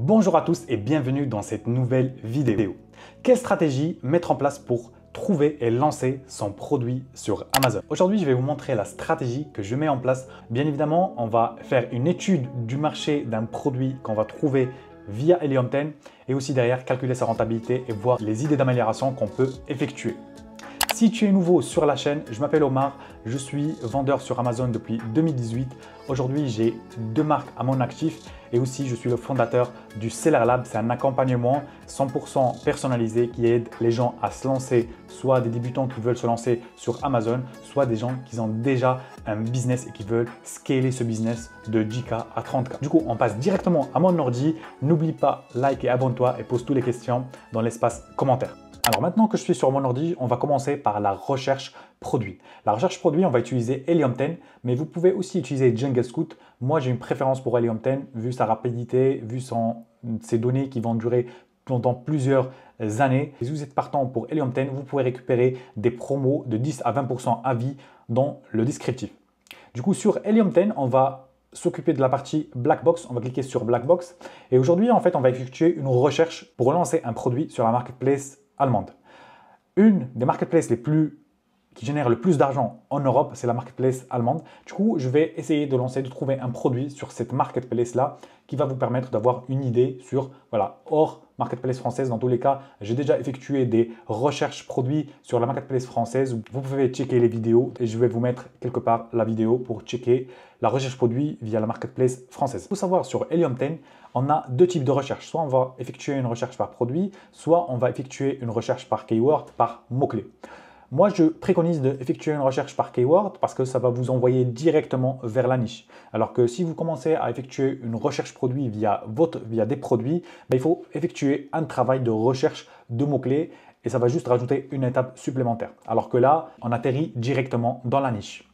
Bonjour à tous et bienvenue dans cette nouvelle vidéo. Quelle stratégie mettre en place pour trouver et lancer son produit sur Amazon? Aujourd'hui, je vais vous montrer la stratégie que je mets en place. Bien évidemment, on va faire une étude du marché d'un produit qu'on va trouver via Helium 10 et aussi derrière calculer sa rentabilité et voir les idées d'amélioration qu'on peut effectuer. Si tu es nouveau sur la chaîne, je m'appelle Omar, je suis vendeur sur Amazon depuis 2018. Aujourd'hui, j'ai 2 marques à mon actif et aussi je suis le fondateur du Seller Lab. C'est un accompagnement 100% personnalisé qui aide les gens à se lancer, soit des débutants qui veulent se lancer sur Amazon, soit des gens qui ont déjà un business et qui veulent scaler ce business de 10K à 30K. Du coup, on passe directement à mon ordi. N'oublie pas, like et abonne-toi et pose toutes les questions dans l'espace commentaire. Alors maintenant que je suis sur mon ordi, on va commencer par la recherche produit. La recherche produit, on va utiliser Helium 10, mais vous pouvez aussi utiliser Jungle Scout. Moi, j'ai une préférence pour Helium 10, vu sa rapidité, vu ses données qui vont durer pendant plusieurs années. Si vous êtes partant pour Helium 10, vous pouvez récupérer des promos de 10 à 20% à vie dans le descriptif. Du coup, sur Helium 10, on va s'occuper de la partie Black Box. On va cliquer sur Black Box. Et aujourd'hui, en fait, on va effectuer une recherche pour lancer un produit sur la marketplace allemande. Une des marketplaces qui génère le plus d'argent en Europe, c'est la marketplace allemande. Du coup, je vais essayer de trouver un produit sur cette marketplace-là qui va vous permettre d'avoir une idée sur, voilà, hors marketplace française. Dans tous les cas, j'ai déjà effectué des recherches produits sur la marketplace française. Vous pouvez checker les vidéos et je vais vous mettre quelque part la vidéo pour checker la recherche produit via la marketplace française. Il faut savoir sur Helium 10, on a 2 types de recherche. Soit on va effectuer une recherche par produit, soit on va effectuer une recherche par keyword, par mot-clé. Moi, je préconise d'effectuer une recherche par keyword parce que ça va vous envoyer directement vers la niche. Alors que si vous commencez à effectuer une recherche produit via des produits, il faut effectuer un travail de recherche de mots-clés et ça va juste rajouter une étape supplémentaire. Alors que là, on atterrit directement dans la niche.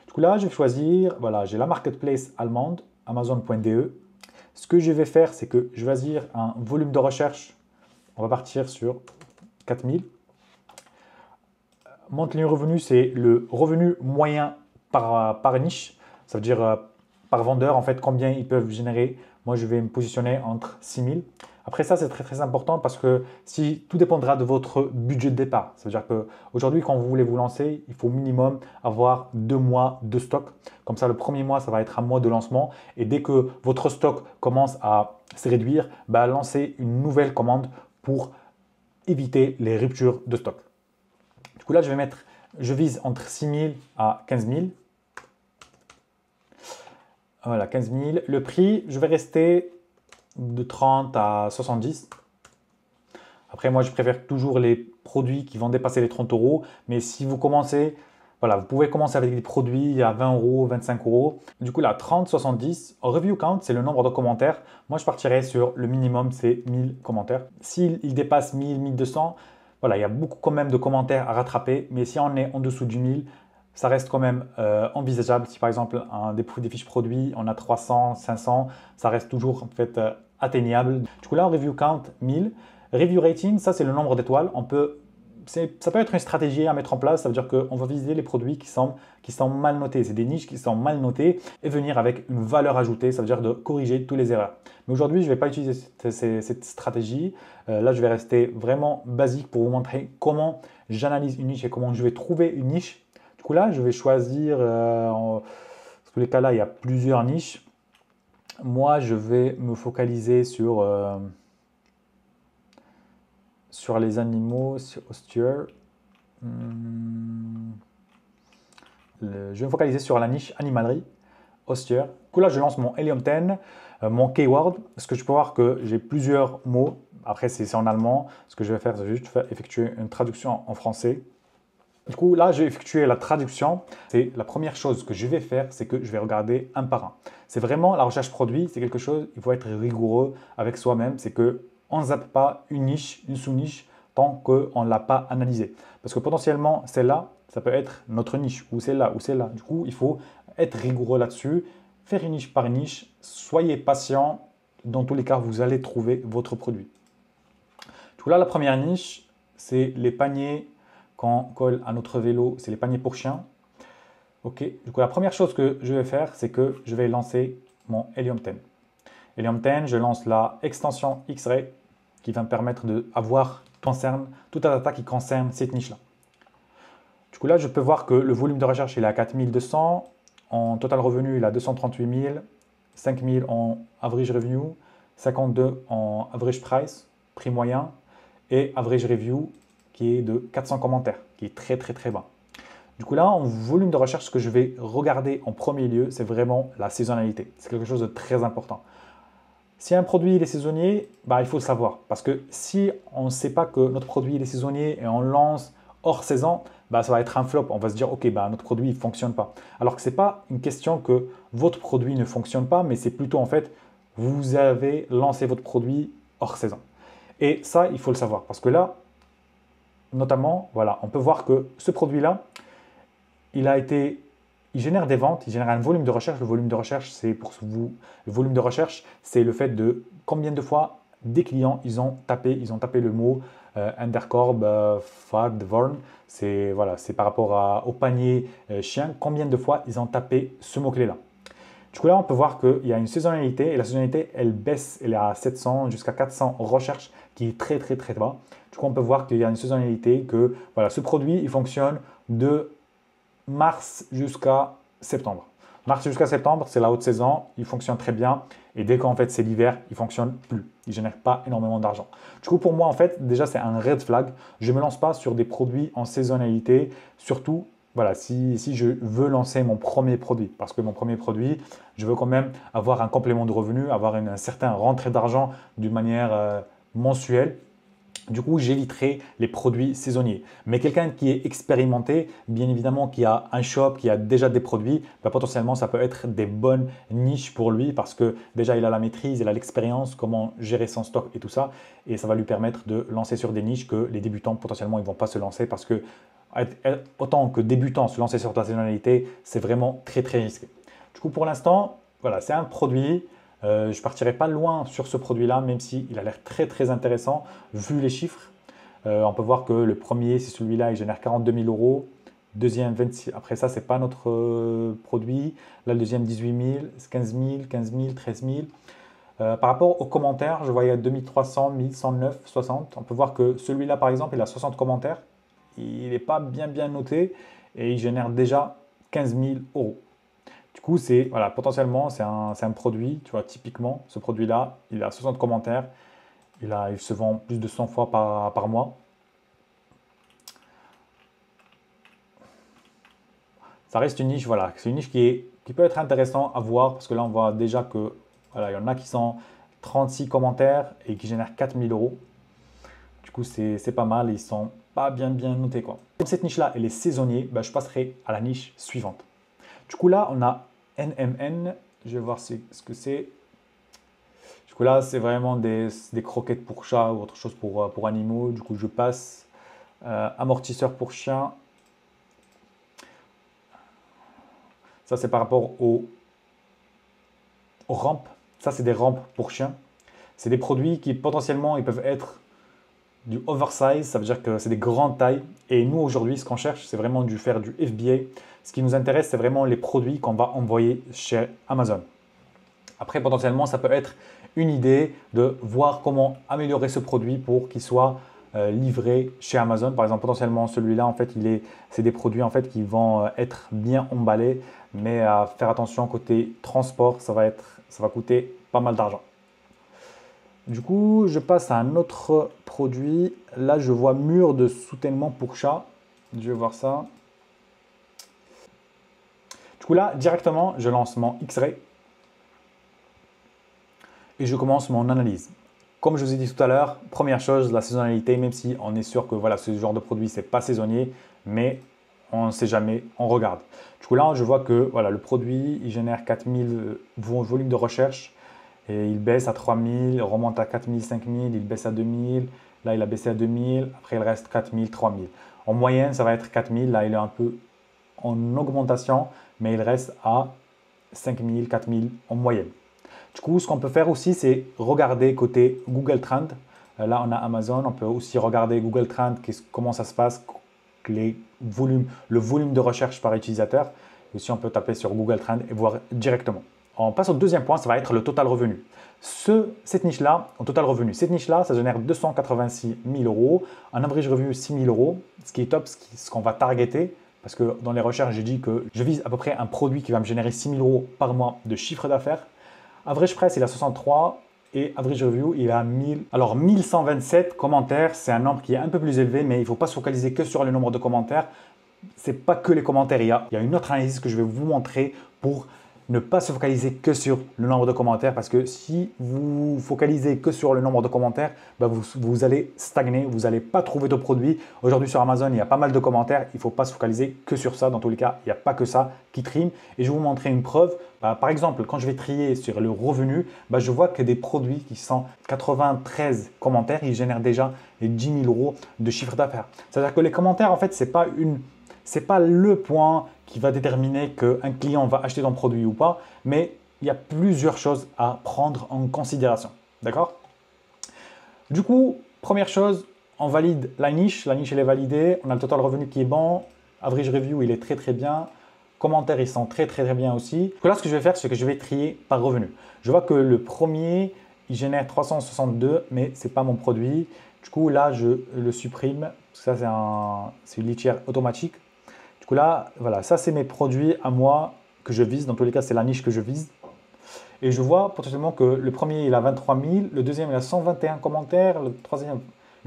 Du coup là, je vais choisir, voilà, j'ai la marketplace allemande, amazon.de. Ce que je vais faire, c'est que je vais choisir un volume de recherche. On va partir sur 4000. Monthly revenu, c'est le revenu moyen par niche. Ça veut dire par vendeur, en fait, combien ils peuvent générer. Moi, je vais me positionner entre 6000. Après ça, c'est très, très important parce que si tout dépendra de votre budget de départ. Ça veut dire qu'aujourd'hui, quand vous voulez vous lancer, il faut au minimum avoir 2 mois de stock. Comme ça, le premier mois, ça va être un mois de lancement. Et dès que votre stock commence à se réduire, lancez une nouvelle commande pour éviter les ruptures de stock. Du coup, là, je vise entre 6 000 à 15 000. Voilà, 15 000. Le prix, je vais rester de 30 à 70. Après, moi, je préfère toujours les produits qui vont dépasser les 30 euros. Mais si vous commencez, voilà, vous pouvez commencer avec des produits à 20 euros, 25 euros. Du coup, là, 30, 70. Review count, c'est le nombre de commentaires. Moi, je partirais sur le minimum, c'est 1000 commentaires. S'il dépasse 1000, 1200, voilà, il y a beaucoup quand même de commentaires à rattraper, mais si on est en dessous du 1000, ça reste quand même envisageable. Si par exemple, des fiches produits, on a 300, 500, ça reste toujours en fait atteignable. Du coup là, review count 1000. Review rating, ça c'est le nombre d'étoiles. Ça peut être une stratégie à mettre en place. Ça veut dire qu'on va viser les produits qui sont mal notés. C'est des niches qui sont mal notées et venir avec une valeur ajoutée. Ça veut dire de corriger toutes les erreurs. Mais aujourd'hui, je ne vais pas utiliser cette stratégie. Là, je vais rester vraiment basique pour vous montrer comment j'analyse une niche et comment je vais trouver une niche. Du coup, là, je vais choisir, dans tous les cas là, il y a plusieurs niches. Moi, je vais me focaliser sur les animaux, sur Ostier. Je vais me focaliser sur la niche animalerie, Ostier. Du coup, là, je lance mon Helium 10, mon keyword. Ce que je peux voir que j'ai plusieurs mots. Après, c'est en allemand. Ce que je vais faire, c'est juste effectuer une traduction en français. Du coup, là, je vais effectuer la traduction. C'est la première chose que je vais faire, c'est que je vais regarder un par un. C'est vraiment la recherche produit. C'est quelque chose, il faut être rigoureux avec soi-même. C'est qu'on ne zappe pas une niche, une sous-niche, tant qu'on ne l'a pas analysée. Parce que potentiellement, celle-là, ça peut être notre niche, ou celle-là, ou celle-là. Du coup, il faut être rigoureux là-dessus, faire une niche par niche. Soyez patient. Dans tous les cas, vous allez trouver votre produit. Du coup, là, la première niche, c'est les paniers qu'on colle à notre vélo, c'est les paniers pour chiens. Ok, du coup, la première chose que je vais faire, c'est que je vais lancer mon Helium 10. Helium 10, je lance la extension X-Ray qui va me permettre d'avoir toute la data qui concerne cette niche-là. Du coup, là, je peux voir que le volume de recherche il est à 4200. En total revenu, il est à 238 000, 5 000 en average revenue, 52 en average price, prix moyen, et average review qui est de 400 commentaires, qui est très très très bas. Du coup là, en volume de recherche, ce que je vais regarder en premier lieu, c'est vraiment la saisonnalité. C'est quelque chose de très important. Si un produit il est saisonnier, il faut le savoir. Parce que si on ne sait pas que notre produit il est saisonnier et on lance hors saison, ça va être un flop. On va se dire, ok, notre produit ne fonctionne pas. Alors que ce n'est pas une question que votre produit ne fonctionne pas, mais c'est plutôt en fait, vous avez lancé votre produit hors saison. Et ça, il faut le savoir. Parce que là, notamment, voilà, on peut voir que ce produit-là, il génère des ventes, il génère un volume de recherche. Le volume de recherche, c'est pour vous, le volume de recherche, c'est le fait de combien de fois des clients ils ont tapé le mot Undercorb, Fag, Vorn. C'est voilà, c'est par rapport au panier chien. Combien de fois ils ont tapé ce mot-clé-là. Du coup là, on peut voir qu'il y a une saisonnalité et la saisonnalité, elle baisse, elle est à 700 jusqu'à 400 recherches, qui est très très très bas. Du coup, on peut voir qu'il y a une saisonnalité, que voilà, ce produit, il fonctionne de mars jusqu'à septembre. Mars jusqu'à septembre, c'est la haute saison, il fonctionne très bien. Et dès qu'en fait c'est l'hiver, il ne fonctionne plus. Il ne génère pas énormément d'argent. Du coup, pour moi, en fait, déjà, c'est un red flag. Je ne me lance pas sur des produits en saisonnalité, surtout voilà, si je veux lancer mon premier produit. Parce que mon premier produit, je veux quand même avoir un complément de revenu, avoir un certain rentrée d'argent d'une manière mensuelle. Du coup, j'éviterai les produits saisonniers. Mais quelqu'un qui est expérimenté, bien évidemment, qui a un shop, qui a déjà des produits, potentiellement, ça peut être des bonnes niches pour lui parce que déjà, il a la maîtrise, il a l'expérience, comment gérer son stock et tout ça. Et ça va lui permettre de lancer sur des niches que les débutants, potentiellement, ils ne vont pas se lancer parce que autant que débutants, se lancer sur la saisonnalité, c'est vraiment très, très risqué. Du coup, pour l'instant, voilà, c'est un produit. Je ne partirai pas loin sur ce produit-là, même s'il a l'air très très intéressant vu les chiffres. On peut voir que le premier, c'est celui-là, il génère 42 000 euros. Deuxième, 26 000. Après ça, ce n'est pas notre produit. Là, le deuxième, 18 000, 15 000, 15 000, 13 000. Par rapport aux commentaires, je voyais 2300, 1109, 60. On peut voir que celui-là, par exemple, il a 60 commentaires. Il n'est pas bien noté et il génère déjà 15 000 euros. Du coup, voilà, potentiellement, c'est un produit, tu vois, typiquement, ce produit-là, il a 60 commentaires, il se vend plus de 100 fois par mois. Ça reste une niche, voilà, c'est une niche qui peut être intéressante à voir, parce que là, on voit déjà que, voilà, il y en a qui sont 36 commentaires et qui génèrent 4 000 euros. Du coup, c'est pas mal, ils sont pas bien notés, quoi. Comme cette niche-là, elle est saisonnière, je passerai à la niche suivante. Du coup, là, on a NMN. Je vais voir ce que c'est. Du coup, là, c'est vraiment des croquettes pour chats ou autre chose pour animaux. Du coup, je passe. Amortisseur pour chien. Ça, c'est par rapport aux rampes. Ça, c'est des rampes pour chiens. C'est des produits qui, potentiellement, ils peuvent être du oversize. Ça veut dire que c'est des grandes tailles. Et nous, aujourd'hui, ce qu'on cherche, c'est vraiment faire du FBA. Ce qui nous intéresse, c'est vraiment les produits qu'on va envoyer chez Amazon. Après, potentiellement, ça peut être une idée de voir comment améliorer ce produit pour qu'il soit livré chez Amazon. Par exemple, potentiellement, celui-là, en fait, c'est des produits en fait, qui vont être bien emballés, mais à faire attention côté transport, ça va coûter pas mal d'argent. Du coup, je passe à un autre produit. Là, je vois mur de soutènement pour chat. Je vais voir ça. Du coup, là, directement, je lance mon X-Ray et je commence mon analyse. Comme je vous ai dit tout à l'heure, première chose, la saisonnalité, même si on est sûr que voilà, ce genre de produit, ce n'est pas saisonnier, mais on ne sait jamais, on regarde. Du coup, là, je vois que voilà, le produit, il génère 4000 volumes de recherche et il baisse à 3000, remonte à 4000, 5000, il baisse à 2000. Là, il a baissé à 2000, après il reste 4000, 3000. En moyenne, ça va être 4000. Là, il est un peu en augmentation, mais il reste à 5000, 4000 en moyenne. Du coup, ce qu'on peut faire aussi, c'est regarder côté Google Trends. Là, on a Amazon. On peut aussi regarder Google Trends, comment ça se passe, le volume de recherche par utilisateur. Aussi, on peut taper sur Google Trends et voir directement. On passe au deuxième point, ça va être le total revenu. Cette niche-là, en total revenu, cette niche-là, ça génère 286 000 euros, un average revenu 6 000 euros, ce qui est top, ce qu'on va targeter, parce que dans les recherches, j'ai dit que je vise à peu près un produit qui va me générer 6 000 euros par mois de chiffre d'affaires. Average price, il a 63 et average review, il a 1000. Alors 1127 commentaires, c'est un nombre qui est un peu plus élevé, mais il ne faut pas se focaliser que sur le nombre de commentaires. Ce n'est pas que les commentaires, il y a une autre analyse que je vais vous montrer pour ne pas se focaliser que sur le nombre de commentaires, parce que si vous focalisez que sur le nombre de commentaires, vous allez stagner, vous n'allez pas trouver de produit. Aujourd'hui sur Amazon, il y a pas mal de commentaires, il ne faut pas se focaliser que sur ça. Dans tous les cas, il n'y a pas que ça qui trime. Et je vais vous montrer une preuve. Par exemple, quand je vais trier sur le revenu, je vois que des produits qui sont 93 commentaires, ils génèrent déjà les 10 000 euros de chiffre d'affaires. C'est-à-dire que les commentaires, en fait, ce n'est pas le point qui va déterminer qu'un client va acheter ton produit ou pas, mais il y a plusieurs choses à prendre en considération. D'accord? Du coup, première chose, on valide la niche. La niche, elle est validée. On a le total revenu qui est bon. Average review, il est très, très bien. Commentaires, ils sont très, très, très bien aussi. Donc là, ce que je vais faire, c'est que je vais trier par revenu. Je vois que le premier, il génère 362, mais ce n'est pas mon produit. Du coup, là, je le supprime. Ça, c'est une litière automatique. Du coup là, voilà, ça c'est mes produits à moi que je vise. Dans tous les cas, c'est la niche que je vise. Et je vois potentiellement que le premier, il a 23 000. Le deuxième, il a 121 commentaires. Le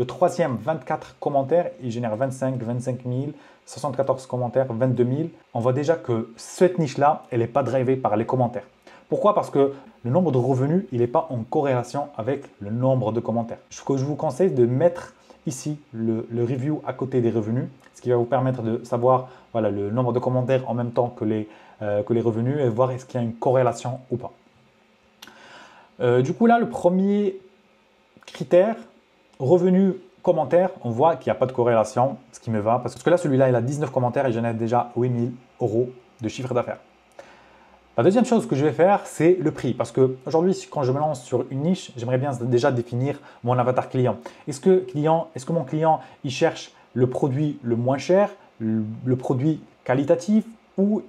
troisième 24 commentaires. Il génère 25 000. 74 commentaires, 22 000. On voit déjà que cette niche-là, elle n'est pas drivée par les commentaires. Pourquoi? Parce que le nombre de revenus, il n'est pas en corrélation avec le nombre de commentaires. Ce que je vous conseille de mettre ici le review à côté des revenus, ce qui va vous permettre de savoir voilà, le nombre de commentaires en même temps que les revenus et voir est-ce qu'il y a une corrélation ou pas. Du coup là, le premier critère, revenu commentaires, on voit qu'il n'y a pas de corrélation, ce qui me va, parce que là, celui-là, il a 19 commentaires et génère déjà 8 000 euros de chiffre d'affaires. La deuxième chose que je vais faire, c'est le prix. Parce qu'aujourd'hui, quand je me lance sur une niche, j'aimerais bien déjà définir mon avatar client. Est-ce que mon client, il cherche le produit le moins cher, le produit qualitatif, ou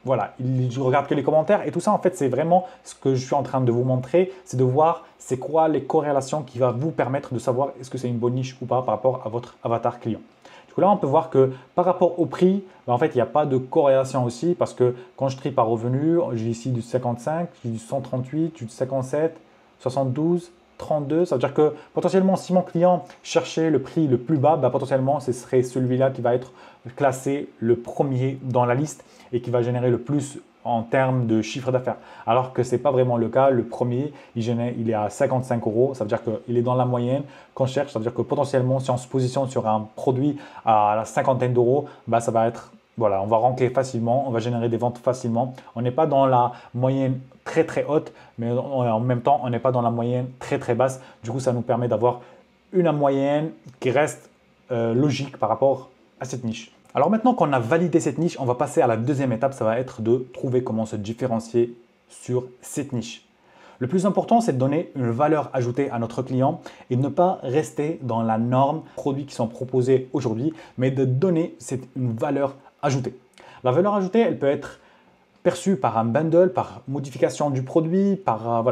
voilà, il regarde que les commentaires? Et tout ça, en fait, c'est vraiment ce que je suis en train de vous montrer, c'est de voir c'est quoi les corrélations qui vont vous permettre de savoir est-ce que c'est une bonne niche ou pas par rapport à votre avatar client. Du coup, là, on peut voir que par rapport au prix, en fait, il n'y a pas de corrélation aussi parce que quand je trie par revenu, j'ai ici du 55, j'ai du 138, du 57, 72, 32. Ça veut dire que potentiellement, si mon client cherchait le prix le plus bas, potentiellement, ce serait celui-là qui va être classé le premier dans la liste et qui va générer le plus en termes de chiffre d'affaires. Alors que ce n'est pas vraiment le cas. Le premier, il est à 55 euros. Ça veut dire qu'il est dans la moyenne qu'on cherche. Ça veut dire que potentiellement, si on se positionne sur un produit à la cinquantaine d'euros, ça va être, voilà, on va ranker facilement, on va générer des ventes facilement. On n'est pas dans la moyenne très très haute, mais en même temps, on n'est pas dans la moyenne très très basse. Du coup, ça nous permet d'avoir une moyenne qui reste logique par rapport à cette niche. Alors maintenant qu'on a validé cette niche, on va passer à la deuxième étape, ça va être de trouver comment se différencier sur cette niche. Le plus important, c'est de donner une valeur ajoutée à notre client et de ne pas rester dans la norme produits qui sont proposés aujourd'hui, mais de donner une valeur ajoutée. La valeur ajoutée, elle peut être perçue par un bundle, par modification du produit, par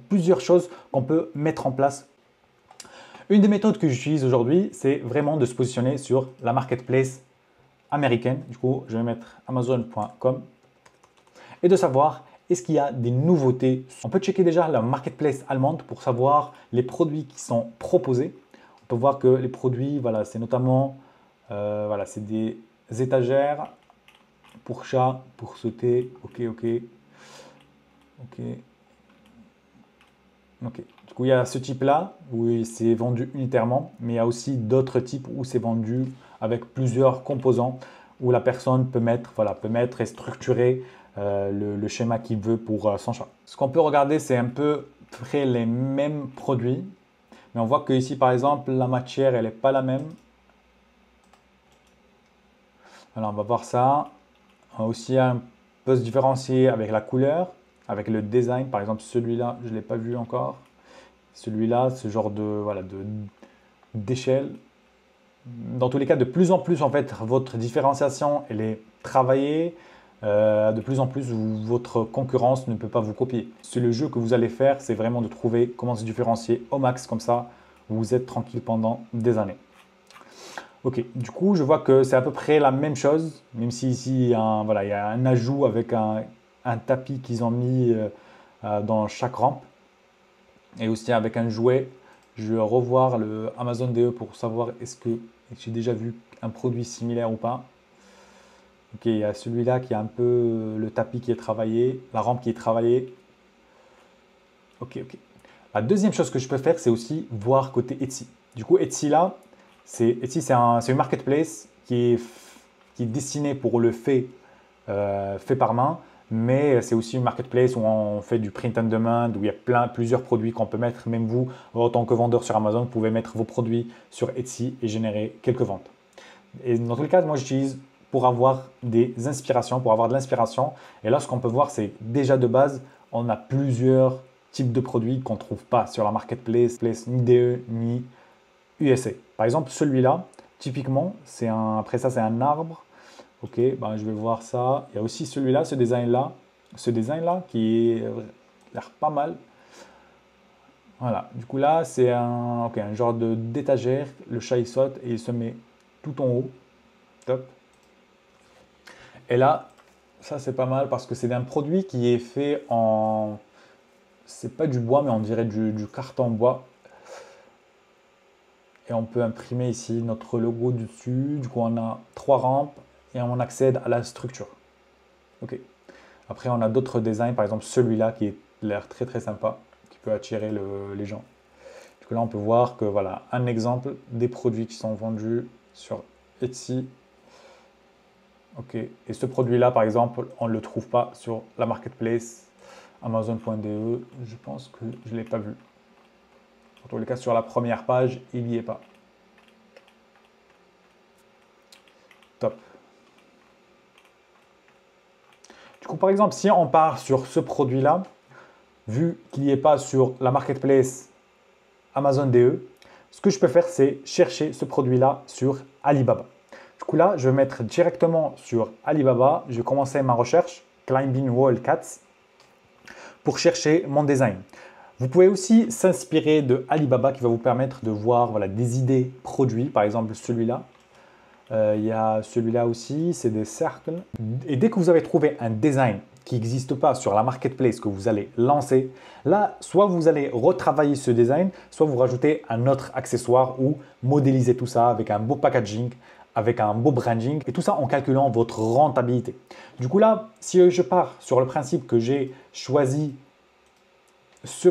plusieurs choses qu'on peut mettre en place. Une des méthodes que j'utilise aujourd'hui, c'est vraiment de se positionner sur la marketplace américaine. Du coup, je vais mettre amazon.com et de savoir est-ce qu'il y a des nouveautés. On peut checker déjà la marketplace allemande pour savoir les produits qui sont proposés. On peut voir que les produits, voilà, c'est notamment c'est des étagères pour chat, pour sauter. Ok. Du coup, il y a ce type-là où c'est vendu unitairement, mais il y a aussi d'autres types où c'est vendu avec plusieurs composants où la personne peut mettre et structurer le schéma qu'il veut pour son chat. Ce qu'on peut regarder, c'est un peu près les mêmes produits, mais on voit que ici, par exemple, la matière, elle n'est pas la même. Alors, on va voir ça. On va aussi un peu se différencier avec la couleur, avec le design. Par exemple, celui-là, je ne l'ai pas vu encore. Celui-là, ce genre d'échelle. Dans tous les cas, de plus en plus, en fait, votre différenciation, elle est travaillée. De plus en plus, votre concurrence ne peut pas vous copier. C'est le jeu que vous allez faire, c'est vraiment de trouver comment se différencier au max, comme ça, vous êtes tranquille pendant des années. Ok, du coup, je vois que c'est à peu près la même chose, même si ici, voilà, il y a un ajout avec un tapis qu'ils ont mis dans chaque rampe, et aussi avec un jouet. Je vais revoir le Amazon DE pour savoir est-ce que j'ai déjà vu un produit similaire ou pas. Ok, il y a celui-là qui a un peu le tapis qui est travaillé, la rampe qui est travaillée. Ok, ok. La deuxième chose que je peux faire, c'est aussi voir côté Etsy. Du coup, Etsy là, Etsy, c'est une marketplace qui est destinée pour le fait par main, mais c'est aussi une marketplace où on fait du print on demand, où il y a plusieurs produits qu'on peut mettre. Même vous, en tant que vendeur sur Amazon, vous pouvez mettre vos produits sur Etsy et générer quelques ventes. Et dans tous les cas, moi j'utilise pour avoir des inspirations, pour avoir de l'inspiration. Et là, ce qu'on peut voir, c'est déjà de base, on a plusieurs types de produits qu'on ne trouve pas sur la marketplace, ni DE, ni USA. Par exemple, celui-là, typiquement, après ça, c'est un arbre. Ok, ben, je vais voir ça. Il y a aussi celui-là, ce design-là qui a l'air pas mal. Voilà, du coup là, c'est un genre d'étagère. Le chat, il saute et il se met tout en haut. Top. Et là, ça c'est pas mal parce que c'est un produit qui est fait en... C'est pas du bois, mais on dirait du carton bois. Et on peut imprimer ici notre logo dessus. Du coup, on a 3 rampes et on accède à la structure. Ok. Après, on a d'autres designs, par exemple celui-là qui a l'air très très sympa, qui peut attirer les gens. Du coup, là, on peut voir que voilà, un exemple des produits qui sont vendus sur Etsy. Ok. Et ce produit-là, par exemple, on ne le trouve pas sur la marketplace Amazon.de. Je pense que je ne l'ai pas vu. En tous les cas, sur la première page, il n'y est pas. Top. Du coup, par exemple, si on part sur ce produit-là, vu qu'il n'y est pas sur la marketplace Amazon DE, ce que je peux faire, c'est chercher ce produit-là sur Alibaba. Du coup, là, je vais mettre directement sur Alibaba. Je vais commencer ma recherche, Climbing Wall Cats, pour chercher mon design. Vous pouvez aussi s'inspirer de Alibaba qui va vous permettre de voir voilà, des idées produits, par exemple celui-là. Il y a celui-là aussi, c'est des cercles. Et dès que vous avez trouvé un design qui n'existe pas sur la marketplace que vous allez lancer, là, soit vous allez retravailler ce design, soit vous rajoutez un autre accessoire ou modéliser tout ça avec un beau packaging, avec un beau branding et tout ça en calculant votre rentabilité. Du coup là, si je pars sur le principe que j'ai choisi ce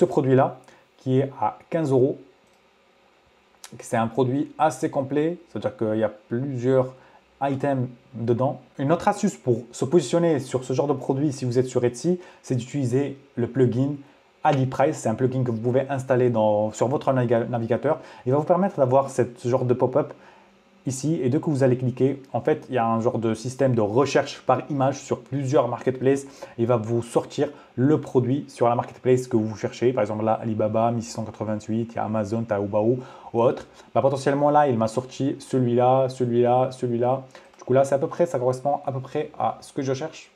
produit-là qui est à 15 euros. C'est un produit assez complet, c'est-à-dire qu'il y a plusieurs items dedans. Une autre astuce pour se positionner sur ce genre de produit si vous êtes sur Etsy, c'est d'utiliser le plugin AliPrice. C'est un plugin que vous pouvez installer sur votre navigateur. Il va vous permettre d'avoir ce genre de pop-up ici, et dès que vous allez cliquer, en fait, il y a un genre de système de recherche par image sur plusieurs marketplaces. Il va vous sortir le produit sur la marketplace que vous cherchez. Par exemple, là, Alibaba, 1688, il y a Amazon, Taobao ou autre. Bah, potentiellement, là, il m'a sorti celui-là, celui-là, celui-là. Du coup, là, c'est à peu près, ça correspond à peu près à ce que je cherche.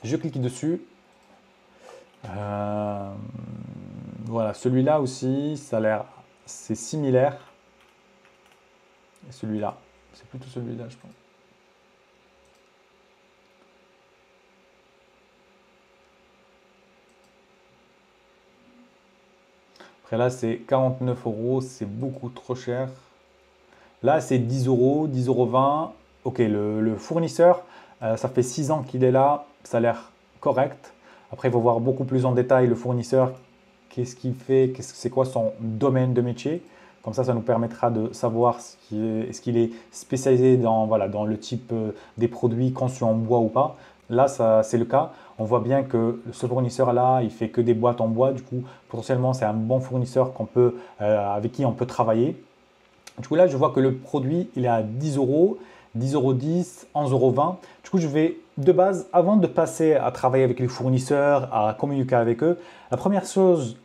Je clique dessus. Voilà, celui-là aussi, ça a l'air, c'est similaire. Et celui-là, c'est plutôt celui-là, je pense. Après là, c'est 49 euros, c'est beaucoup trop cher. Là, c'est 10 euros, 10,20 €. Ok, le fournisseur, ça fait 6 ans qu'il est là, ça a l'air correct. Après, il faut voir beaucoup plus en détail le fournisseur, qu'est-ce qu'il fait, c'est quoi son domaine de métier. Comme ça nous permettra de savoir est-ce qu'il est spécialisé dans, voilà, dans le type des produits conçus en bois ou pas. Là, c'est le cas. On voit bien que ce fournisseur-là, il fait que des boîtes en bois. Du coup, potentiellement, c'est un bon fournisseur avec qui on peut travailler. Du coup, là, je vois que le produit, il est à 10 euros. 10,10 €, 11,20 €. Du coup, je vais de base, avant de passer à travailler avec les fournisseurs, à communiquer avec eux, la première chose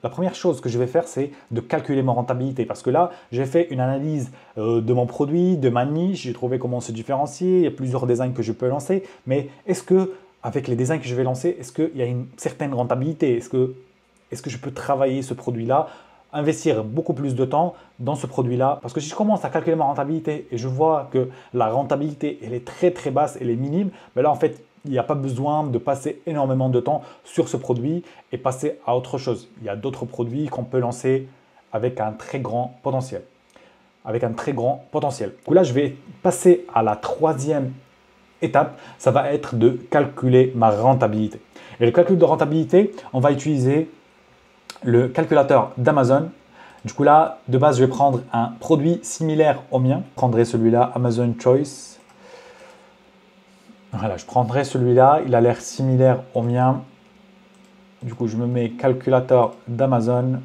que je vais faire, c'est de calculer ma rentabilité. Parce que là, j'ai fait une analyse de mon produit, de ma niche, j'ai trouvé comment se différencier, il y a plusieurs designs que je peux lancer. Mais est-ce que, avec les designs que je vais lancer, est-ce qu'il y a une certaine rentabilité? Est-ce que je peux travailler ce produit-là, investir beaucoup plus de temps dans ce produit-là? Parce que si je commence à calculer ma rentabilité et je vois que la rentabilité elle est très très basse, elle est minime, mais là en fait il n'y a pas besoin de passer énormément de temps sur ce produit et passer à autre chose. Il y a d'autres produits qu'on peut lancer avec un très grand potentiel. Du coup là je vais passer à la troisième étape, ça va être de calculer ma rentabilité. Et le calcul de rentabilité, on va utiliser le calculateur d'Amazon. Du coup là, de base, je vais prendre un produit similaire au mien. Je prendrai celui-là, Amazon Choice. Voilà, je prendrai celui-là. Il a l'air similaire au mien. Du coup, je me mets calculateur d'Amazon.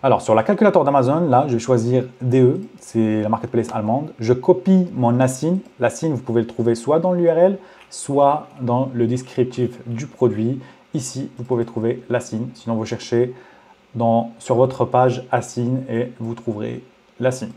Alors, sur la calculateur d'Amazon, là, je vais choisir DE. C'est la marketplace allemande. Je copie mon ASIN. L'ASIN, vous pouvez le trouver soit dans l'URL, soit dans le descriptif du produit. Ici, vous pouvez trouver l'ASIN. Sinon, vous cherchez sur votre page ASIN et vous trouverez l'ASIN.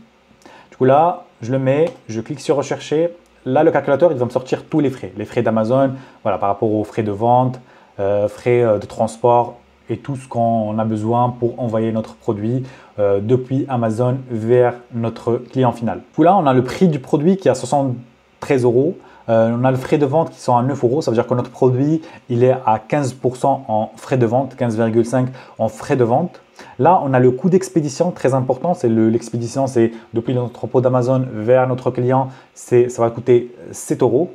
Du coup, là, je le mets, je clique sur rechercher. Là, le calculateur, il va me sortir tous les frais. Les frais d'Amazon, voilà, par rapport aux frais de vente, frais de transport et tout ce qu'on a besoin pour envoyer notre produit depuis Amazon vers notre client final. Du coup, là, on a le prix du produit qui est à 73 €. On a le frais de vente qui sont à 9 €. Ça veut dire que notre produit, il est à 15% en frais de vente, 15,5 € en frais de vente. Là, on a le coût d'expédition très important. L'expédition, c'est depuis l'entrepôt d'Amazon vers notre client, ça va coûter 7 €.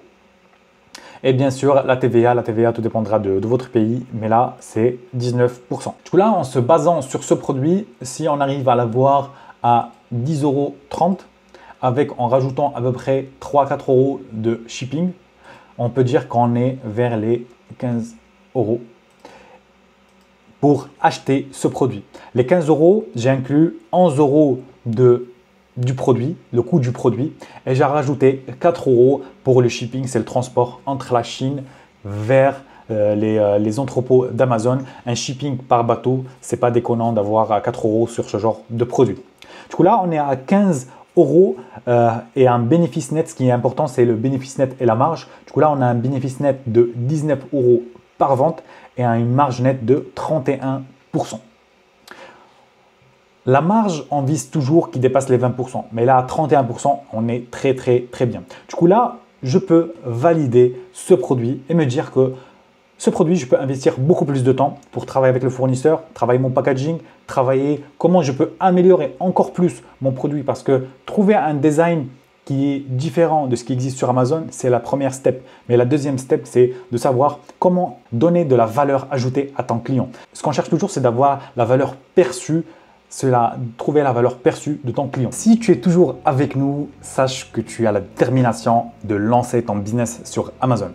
Et bien sûr, la TVA, tout dépendra de votre pays, mais là, c'est 19%. Du coup, là, en se basant sur ce produit, si on arrive à l'avoir à 10,30 €, en rajoutant à peu près 3-4 € de shipping, on peut dire qu'on est vers les 15 € pour acheter ce produit. Les 15 €, j'ai inclus 11 € du produit, le coût du produit, et j'ai rajouté 4 € pour le shipping, c'est le transport entre la Chine vers les entrepôts d'Amazon. Un shipping par bateau, c'est pas déconnant d'avoir 4 € sur ce genre de produit. Du coup là, on est à 15 € et un bénéfice net. Ce qui est important, c'est le bénéfice net et la marge. Du coup là, on a un bénéfice net de 19 € par vente et une marge nette de 31%. La marge, on vise toujours qui dépasse les 20%, mais là à 31%, on est très bien. Du coup là, je peux valider ce produit et me dire que ce produit, je peux investir beaucoup plus de temps pour travailler avec le fournisseur, travailler mon packaging, travailler comment je peux améliorer encore plus mon produit, parce que trouver un design qui est différent de ce qui existe sur Amazon, c'est la première step. Mais la deuxième step, c'est de savoir comment donner de la valeur ajoutée à ton client. Ce qu'on cherche toujours, c'est d'avoir la valeur perçue, trouver la valeur perçue de ton client. Si tu es toujours avec nous, sache que tu as la détermination de lancer ton business sur Amazon.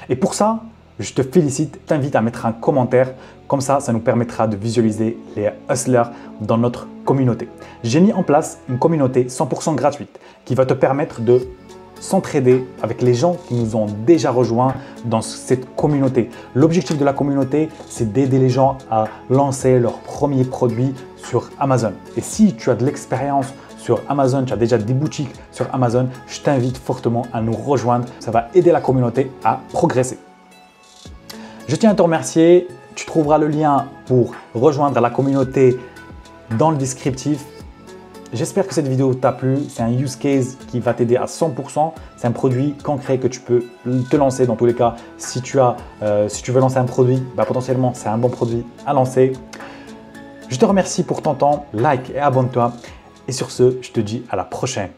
Et pour ça, je te félicite, t'invite à mettre un commentaire. Comme ça nous permettra de visualiser les hustlers dans notre communauté. J'ai mis en place une communauté 100% gratuite qui va te permettre de s'entraider avec les gens qui nous ont déjà rejoints dans cette communauté. L'objectif de la communauté, c'est d'aider les gens à lancer leurs premiers produits sur Amazon. Et si tu as de l'expérience sur Amazon, tu as déjà des boutiques sur Amazon, je t'invite fortement à nous rejoindre. Ça va aider la communauté à progresser. Je tiens à te remercier. Tu trouveras le lien pour rejoindre la communauté dans le descriptif. J'espère que cette vidéo t'a plu. C'est un use case qui va t'aider à 100%. C'est un produit concret que tu peux te lancer dans tous les cas. Si tu veux lancer un produit, potentiellement c'est un bon produit à lancer. Je te remercie pour ton temps. Like et abonne-toi. Et sur ce, je te dis à la prochaine.